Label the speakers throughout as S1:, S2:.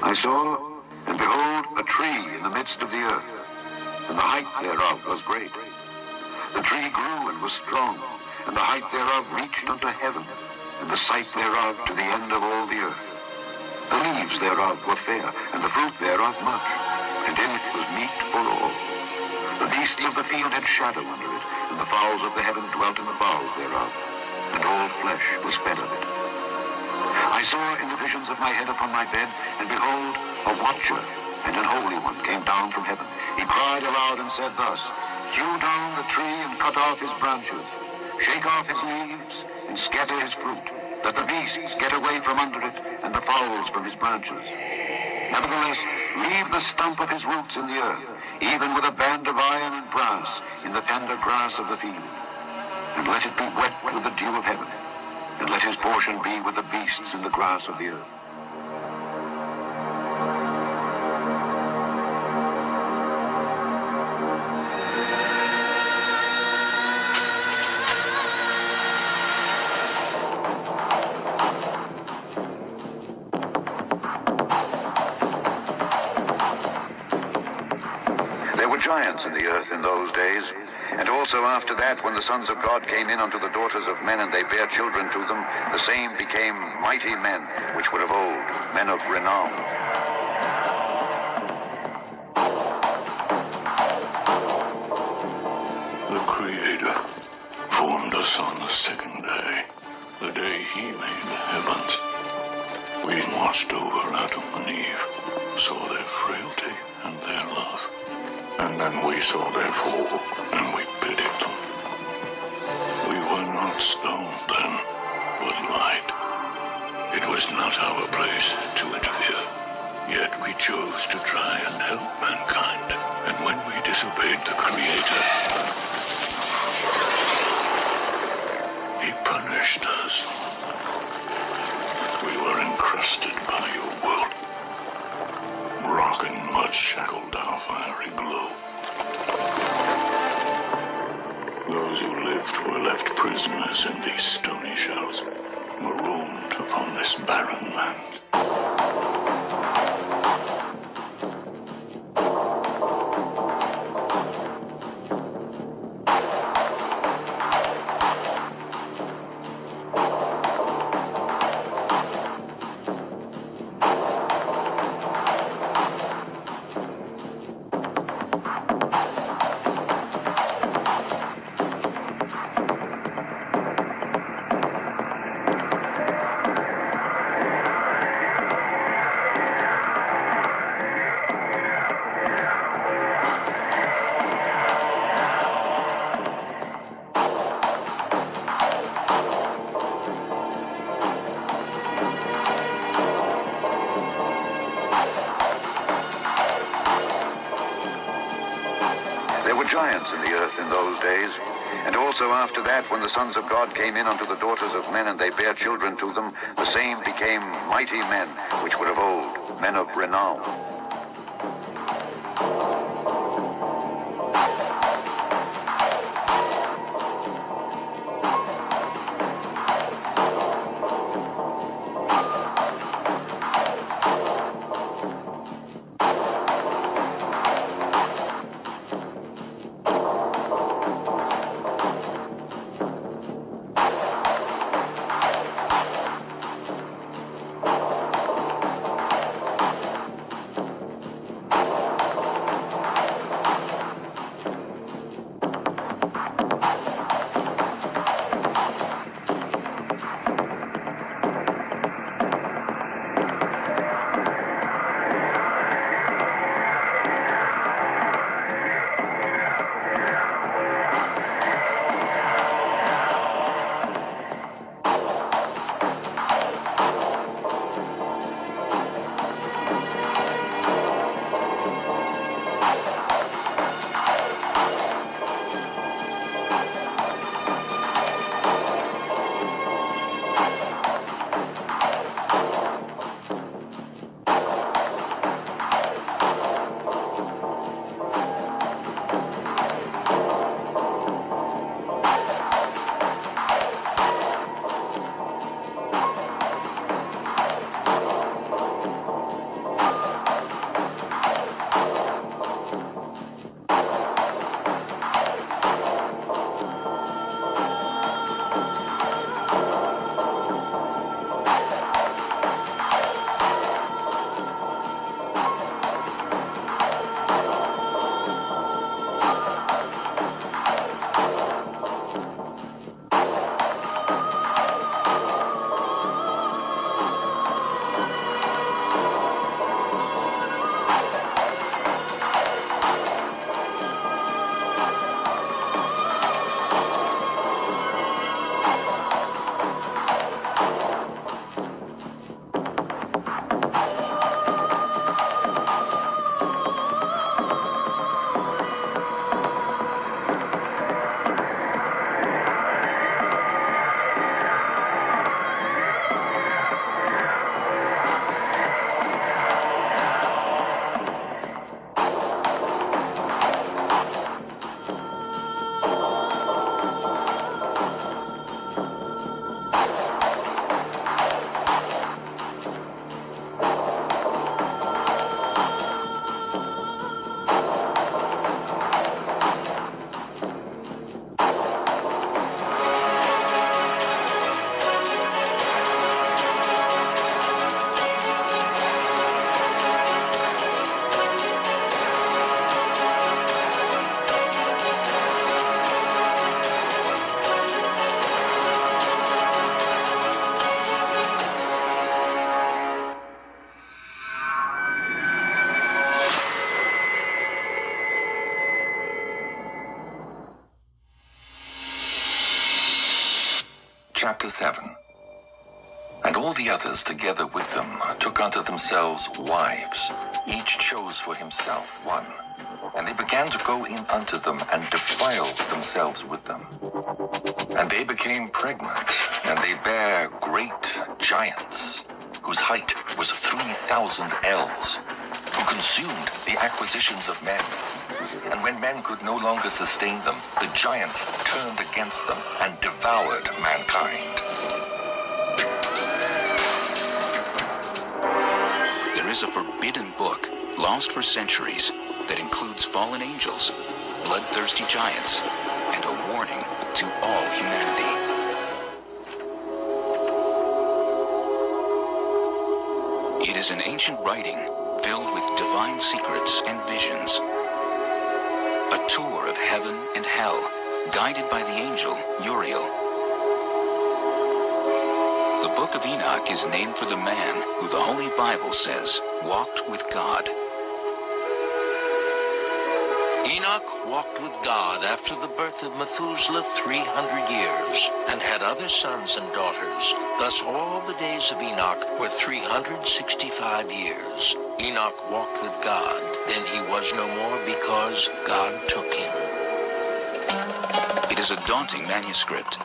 S1: I saw, and behold, a tree in the midst of the earth, and the height thereof was great. The tree grew and was strong, and the height thereof reached unto heaven, and the sight thereof to the end of all the earth. The leaves thereof were fair, and the fruit thereof much, and in it was meat for all. The beasts of the field had shadow under it, and the fowls of the heaven dwelt in the boughs thereof, and all flesh was fed of it. I saw in the visions of my head upon my bed, and behold, a watcher and an holy one came down from heaven. He cried aloud and said thus, Hew down the tree and cut off his branches, shake off his leaves and scatter his fruit. Let the beasts get away from under it, and the fowls from his branches. Nevertheless, leave the stump of his roots in the earth, even with a band of iron and brass in the tender grass of the field. And let it be wet with the dew of heaven, and let his portion be with the beasts in the grass of the earth. There were giants in the earth in those days, and also after that, when the sons of God came in unto the daughters of men, and they bare children to them, the same became mighty men, which were of old, men of renown.
S2: The Creator formed us on the second day, the day He made the heavens. We watched over Adam and Eve, saw their frailty and their love. And then we saw their fall, and we pitied them. We were not stone then, but light. It was not our place to interfere, yet we chose to try and help mankind. And when we disobeyed the Creator, He punished us. We were encrusted by your world. Rock and mud shackled our fiery glow. Those who lived were left prisoners in these stony shells, marooned upon this barren land.
S1: There were giants in the earth in those days, and also after that, when the sons of God came in unto the daughters of men, and they bare children to them, the same became mighty men, which were of old, men of renown.
S3: Chapter 7. And all the others together with them took unto themselves wives, each chose for himself one. And they began to go in unto them and defile themselves with them. And they became pregnant, and they bare great giants, whose height was 3,000 ells, who consumed the acquisitions of men. And when men could no longer sustain them, the giants turned against them and devoured mankind.
S4: There is a forbidden book, lost for centuries, that includes fallen angels, bloodthirsty giants, and a warning to all humanity. It is an ancient writing filled with divine secrets and visions. A tour of heaven and hell, guided by the angel Uriel. The Book of Enoch is named for the man who the Holy Bible says walked with God.
S5: Enoch walked with God after the birth of Methuselah 300 years, and had other sons and daughters. Thus all the days of Enoch were 365 years. Enoch walked with God, then he was no more because God took him.
S4: It is a daunting manuscript,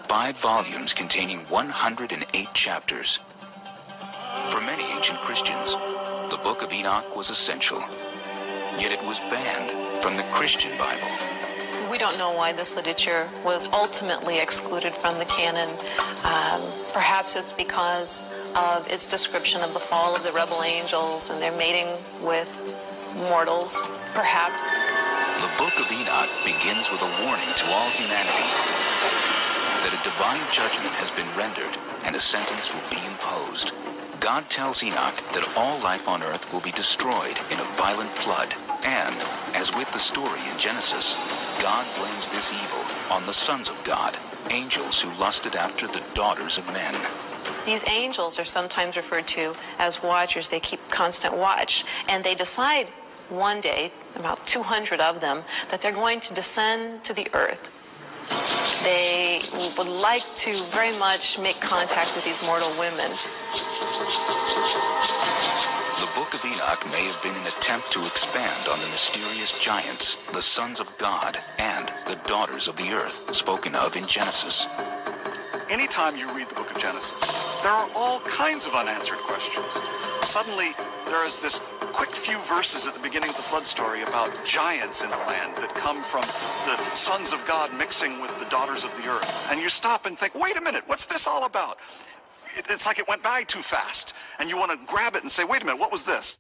S4: 5 volumes containing 108 chapters. For many ancient Christians, the Book of Enoch was essential. Yet it was banned from the Christian Bible.
S6: We don't know why this literature was ultimately excluded from the canon. Perhaps it's because of its description of the fall of the rebel angels and their mating with mortals. Perhaps.
S4: The Book of Enoch begins with a warning to all humanity that a divine judgment has been rendered and a sentence will be imposed. God tells Enoch that all life on earth will be destroyed in a violent flood. And, as with the story in Genesis, God blames this evil on the sons of God, angels who lusted after the daughters of men.
S6: These angels are sometimes referred to as watchers. They keep constant watch. And they decide one day, about 200 of them, that they're going to descend to the earth. They would like to very much make contact with these mortal women.
S4: The Book of Enoch may have been an attempt to expand on the mysterious giants, the sons of God, and the daughters of the earth, spoken of in Genesis.
S7: Anytime you read the book of Genesis, there are all kinds of unanswered questions. Suddenly, there is this quick few verses at the beginning of the flood story about giants in the land that come from the sons of God mixing with the daughters of the earth. And you stop and think, wait a minute, what's this all about? It's like it went by too fast. And you want to grab it and say, wait a minute, what was this?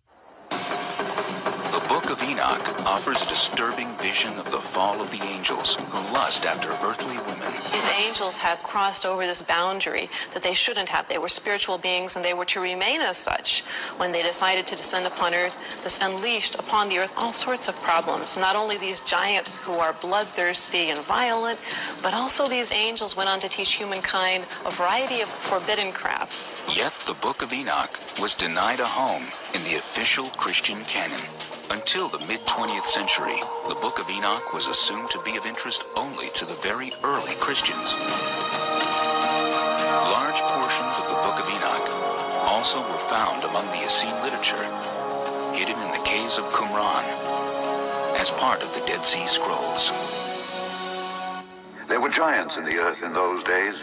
S4: The Book of Enoch offers a disturbing vision of the fall of the angels who lust after earthly women.
S6: These angels have crossed over this boundary that they shouldn't have. They were spiritual beings and they were to remain as such. When they decided to descend upon earth, this unleashed upon the earth all sorts of problems. Not only these giants who are bloodthirsty and violent, but also these angels went on to teach humankind a variety of forbidden craft.
S4: Yet the Book of Enoch was denied a home in the official Christian canon. Until the mid-20th century, the Book of Enoch was assumed to be of interest only to the very early Christians. Large portions of the Book of Enoch also were found among the Essene literature, hidden in the caves of Qumran, as part of the Dead Sea Scrolls.
S1: There were giants in the earth in those days.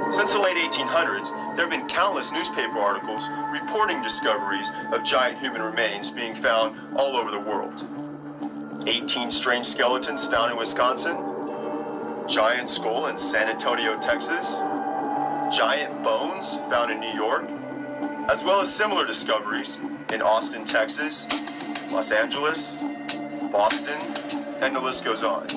S8: Since the late 1800s, there have been countless newspaper articles reporting discoveries of giant human remains being found all over the world. 18 strange skeletons found in Wisconsin, giant skull in San Antonio, Texas, giant bones found in New York, as well as similar discoveries in Austin, Texas, Los Angeles, Boston, and the list goes on.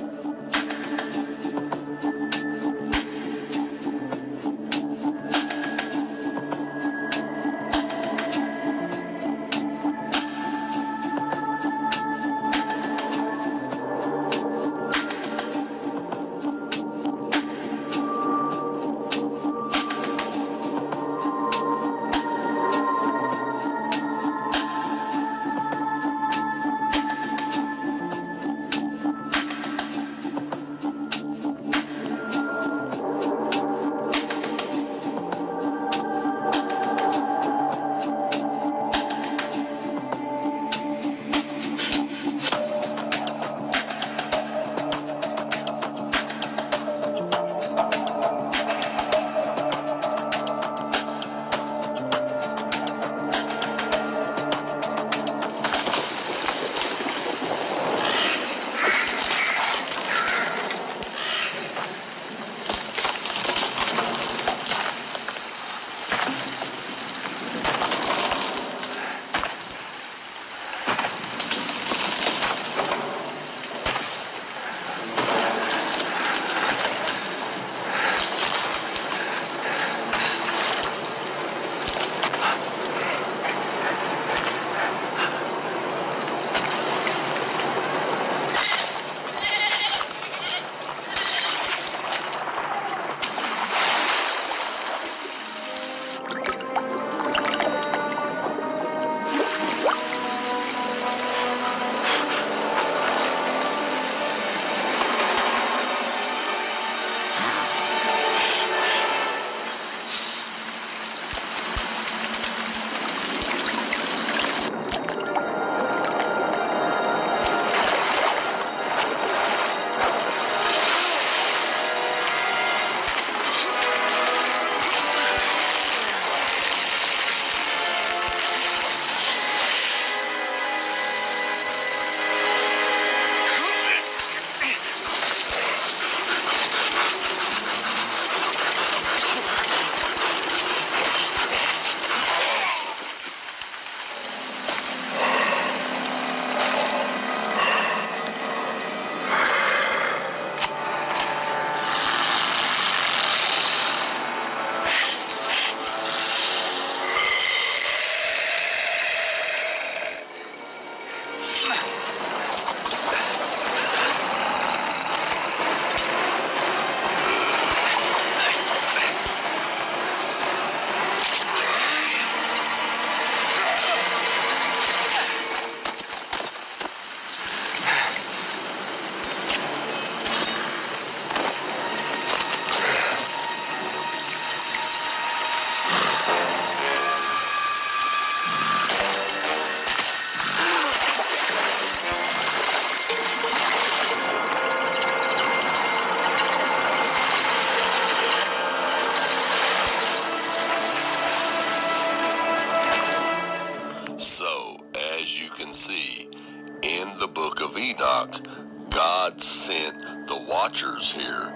S3: in the book of Enoch, God sent the watchers here,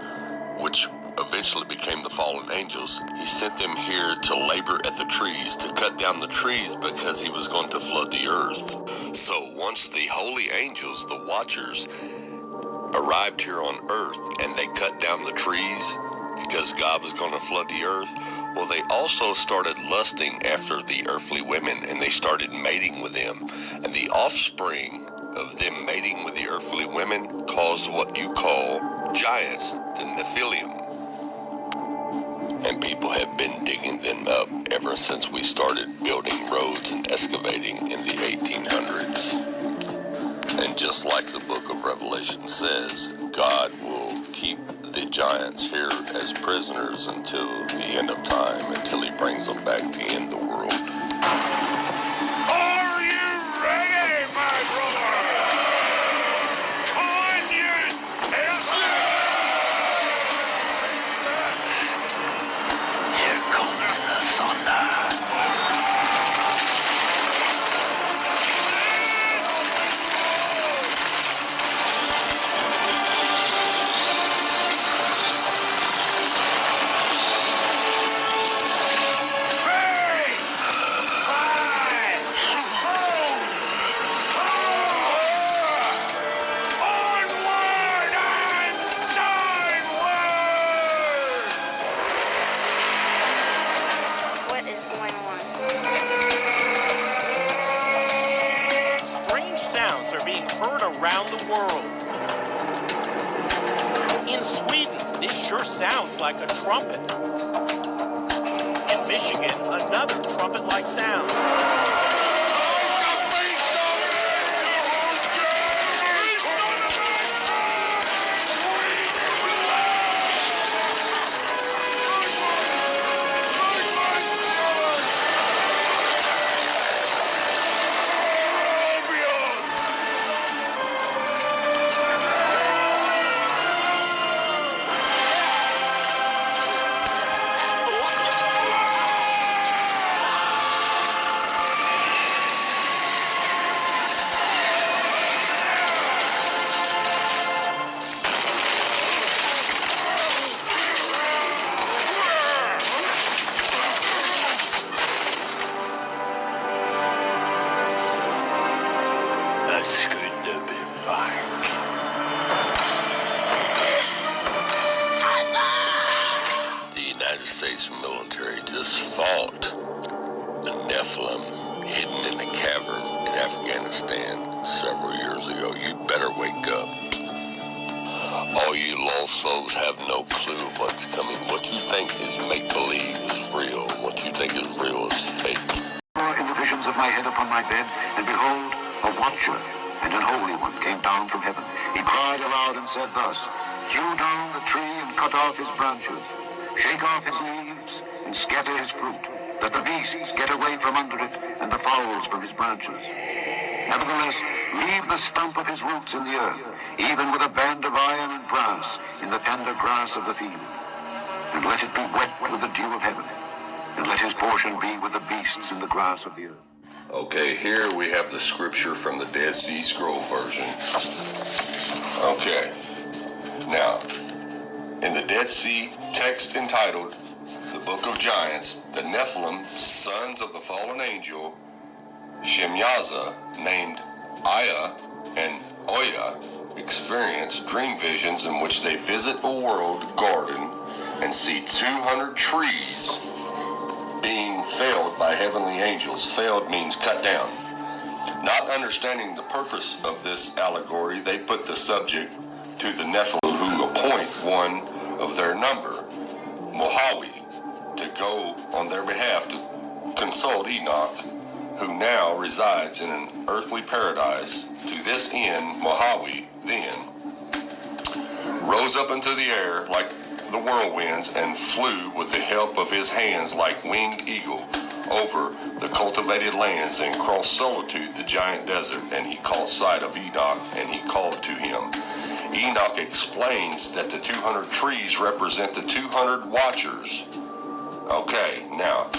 S3: which eventually became the fallen angels. He sent them here to labor at the trees, to cut down the trees because he was going to flood the earth. So once the holy angels, the watchers, arrived here on earth and they cut down the trees because God was going to flood the earth, well, they also started lusting after the earthly women and they started mating with them. And the offspring of them mating with the earthly women caused what you call giants, the Nephilim. And people have been digging them up ever since we started building roads and excavating in the 1800s. And just like the book of Revelation says, God will keep the giants here as prisoners until the end of time, until he brings them back to end the world.
S2: Are you ready, my brother? Can you test it? Here comes the thunder.
S9: What is going on?
S10: Strange sounds are being heard around the world. In Sweden, this sure sounds like a trumpet. In Michigan, another trumpet-like sound.
S2: It's good to be back.
S3: The United States military just fought the Nephilim hidden in a cavern in Afghanistan several years ago. You better wake up. All you lost souls have no clue of what's coming. What you think is make-believe is real. What you think is real is fake.
S1: In the visions of my head upon my bed, and behold, a watcher and an holy one came down from heaven. He cried aloud and said thus, hew down the tree and cut off his branches. Shake off his leaves and scatter his fruit. Let the beasts get away from under it and the fowls from his branches. Nevertheless, leave the stump of his roots in the earth, even with a band of iron and brass in the tender grass of the field. And let it be wet with the dew of heaven, and let his portion be with the beasts in the grass of the earth.
S3: Okay, here we have the scripture from the Dead Sea Scroll version. Okay, now, in the Dead Sea text entitled, The Book of Giants, the Nephilim, sons of the fallen angel, Shemyaza, named Aya and Oya, experience dream visions in which they visit a world garden and see 200 trees being felled by heavenly angels. Felled means cut down. Not understanding the purpose of this allegory, they put the subject to the Nephilim, who appoint one of their number, Mohawi, to go on their behalf to consult Enoch, who now resides in an earthly paradise. To this end, Mohawi then rose up into the air like the whirlwinds and flew with the help of his hands like winged eagle over the cultivated lands and crossed solitude the giant desert, and he caught sight of Enoch and he called to him. Enoch explains that the 200 trees represent the 200 watchers. Okay, now,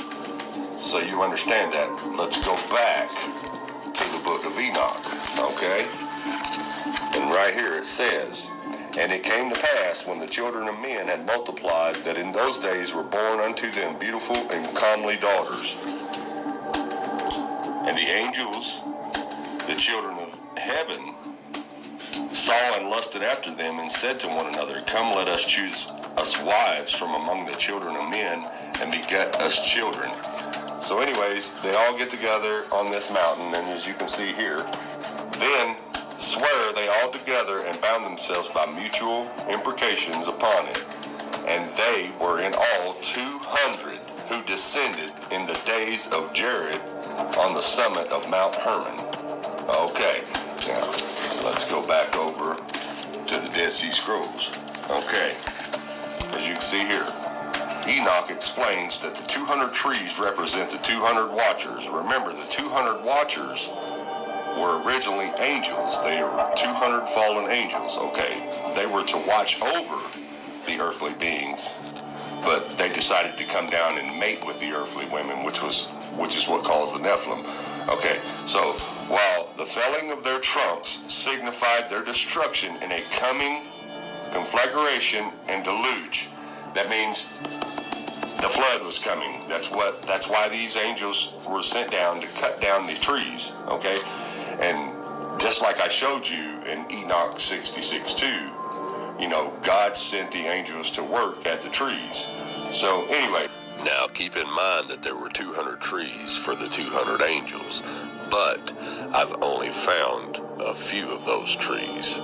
S3: so you understand that, let's go back to the book of Enoch, okay?
S11: right here it says, "And it came to pass, when the children of men had multiplied, that in those days were born unto them beautiful and comely daughters. And the angels, the children of heaven, saw and lusted after them, and said to one another, Come, let us choose us wives from among the children of men, and beget us children." So anyways, they all get together on this mountain, and as you can see here, then swear they all together and bound themselves by mutual imprecations upon it. And they were in all 200 who descended in the days of Jared on the summit of Mount Hermon. Okay, now let's go back over to the Dead Sea Scrolls. Okay, as you can see here, Enoch explains that the 200 trees represent the 200 watchers. Remember, the 200 watchers were originally angels. They were 200 fallen angels. Okay, they were to watch over the earthly beings, but they decided to come down and mate with the earthly women, which is what caused the Nephilim. Okay, so while the felling of their trunks signified their destruction in a coming conflagration and deluge, that means the flood was coming. That's why these angels were sent down to cut down the trees. Okay, and just like I showed you in Enoch 66:2, you know, God sent the angels to work at the trees. So anyway, now keep in mind that there were 200 trees for the 200 angels, but I've only found a few of those trees.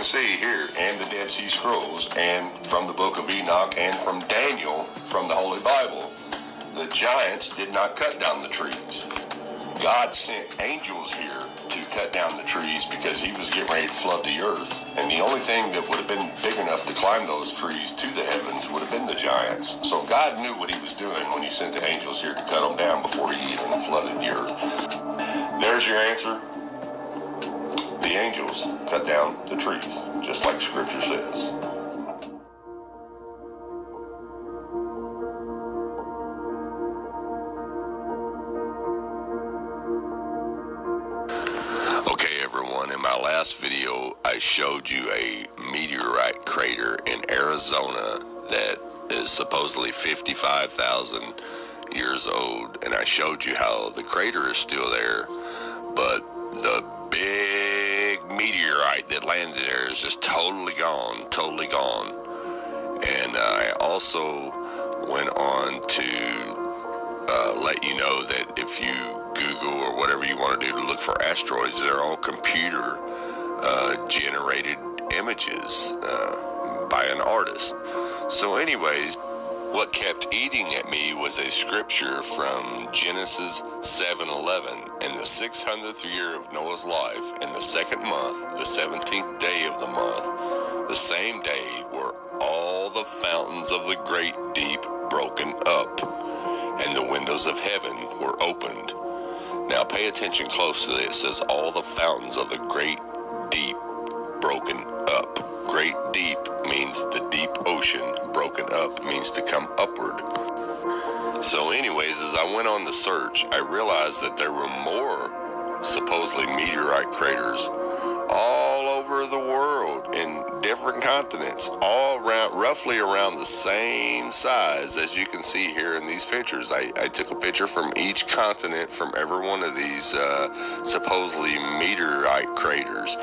S11: See here in the Dead Sea Scrolls and from the book of Enoch and from Daniel from the Holy Bible, the giants did not cut down the trees. God sent angels here to cut down the trees because he was getting ready to flood the earth, and the only thing that would have been big enough to climb those trees to the heavens would have been the giants. So God knew what he was doing when he sent the angels here to cut them down before he even flooded the earth. There's your answer. The angels cut down the trees, just like Scripture says. Okay, everyone, in my last video, I showed you a meteorite crater in Arizona that is supposedly 55,000 years old, and I showed you how the crater is still there, but the big meteorite that landed there is just totally gone. And I also went on to let you know that if you Google or whatever you want to do to look for asteroids, they're all computer generated images by an artist. So anyways, what kept eating at me was a scripture from Genesis 7:11. In the 600th year of Noah's life, in the second month, the 17th day of the month, the same day were all the fountains of the great deep broken up, and the windows of heaven were opened. Now pay attention closely. It says all the fountains of the great deep broken up. Great deep means the deep ocean. Broken up means to come upward. So anyways, as I went on the search, I realized that there were more supposedly meteorite craters all over the world in different continents, all around, roughly around the same size as you can see here in these pictures. I took a picture from each continent from every one of these supposedly meteorite craters.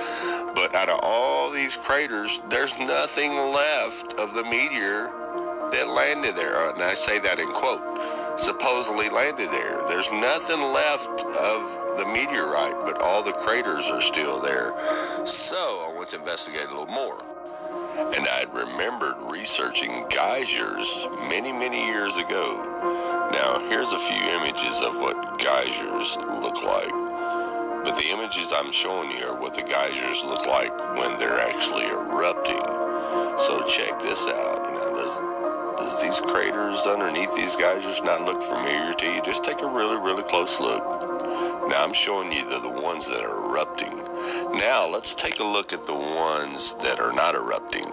S11: But out of all these craters, there's nothing left of the meteor that landed there. And I say that in quote, supposedly landed there. There's nothing left of the meteorite, but all the craters are still there. So I went to investigate a little more. And I'd remembered researching geysers many, many years ago. Now, here here's a few images of what geysers look like. But the images I'm showing you are what the geysers look like when they're actually erupting. So check this out. Now, does these craters underneath these geysers not look familiar to you? Just take a really, really close look. Now, I'm showing you the ones that are erupting. Now, let's take a look at the ones that are not erupting.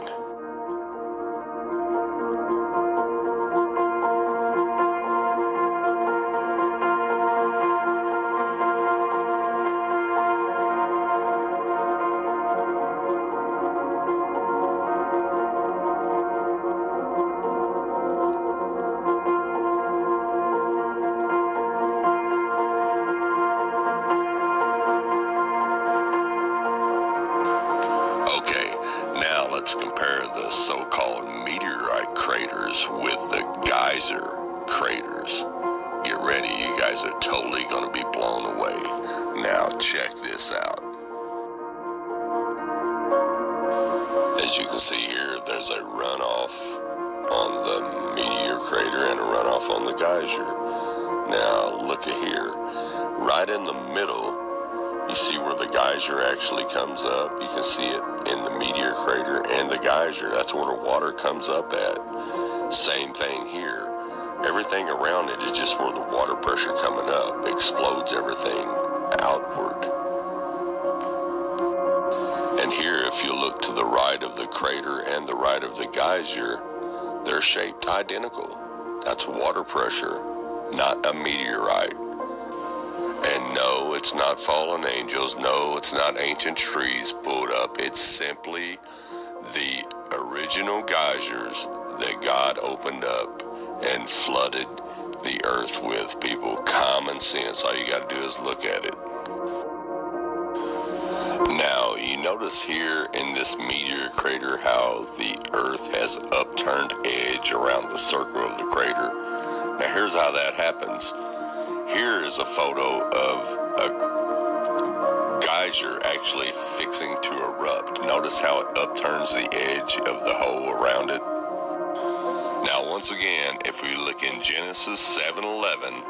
S11: Okay, now let's compare the so-called meteorite craters with the geyser craters. Get ready, you guys are totally going to be blown away. Now check this out. As you can see here, there's a runoff on the meteor crater and a runoff on the geyser. Now look at here, right in the middle, you see where the geyser actually comes up. You can see it in the meteor crater and the geyser. That's where the water comes up at. Same thing here. Everything around it is just where the water pressure coming up explodes everything outward. And here, if you look to the right of the crater and the right of the geyser, they're shaped identical. That's water pressure, not a meteorite. And no, it's not fallen angels. No, it's not ancient trees pulled up. It's simply the original geysers that God opened up and flooded the earth with. People, common sense. All you got to do is look at it. Now, you notice here in this meteor crater how the earth has upturned edge around the circle of the crater. Now, here's how that happens. Here is a photo of a geyser actually fixing to erupt. Notice how it upturns the edge of the hole around it. Now, once again, if we look in Genesis 7:11,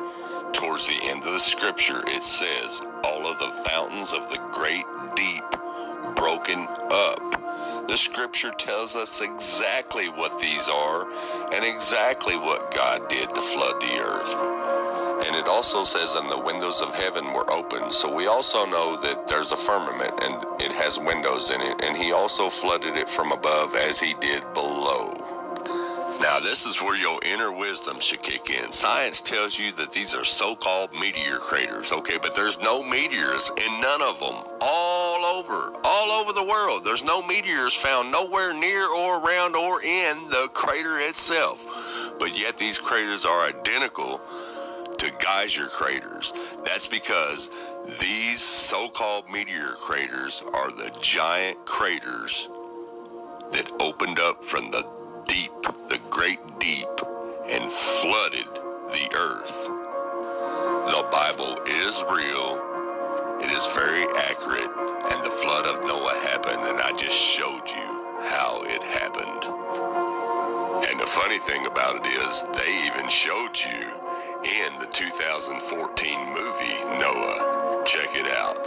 S11: towards the end of the scripture, it says, all of the fountains of the great deep broken up. The scripture tells us exactly what these are and exactly what God did to flood the earth. And it also says, and the windows of heaven were open. So we also know that there's a firmament and it has windows in it. And he also flooded it from above as he did below. Now, this is where your inner wisdom should kick in. Science tells you that these are so-called meteor craters, okay? But there's no meteors in none of them. All over the world. There's no meteors found nowhere near or around or in the crater itself. But yet these craters are identical to geyser craters. That's because these so-called meteor craters are the giant craters that opened up from the deep, the great deep, and flooded the earth. The Bible is real. It is very accurate. And the flood of Noah happened, and I just showed you how it happened. And the funny thing about it is, they even showed you in the 2014 movie, Noah. Check it out.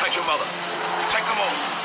S3: Take your mother. Take them all.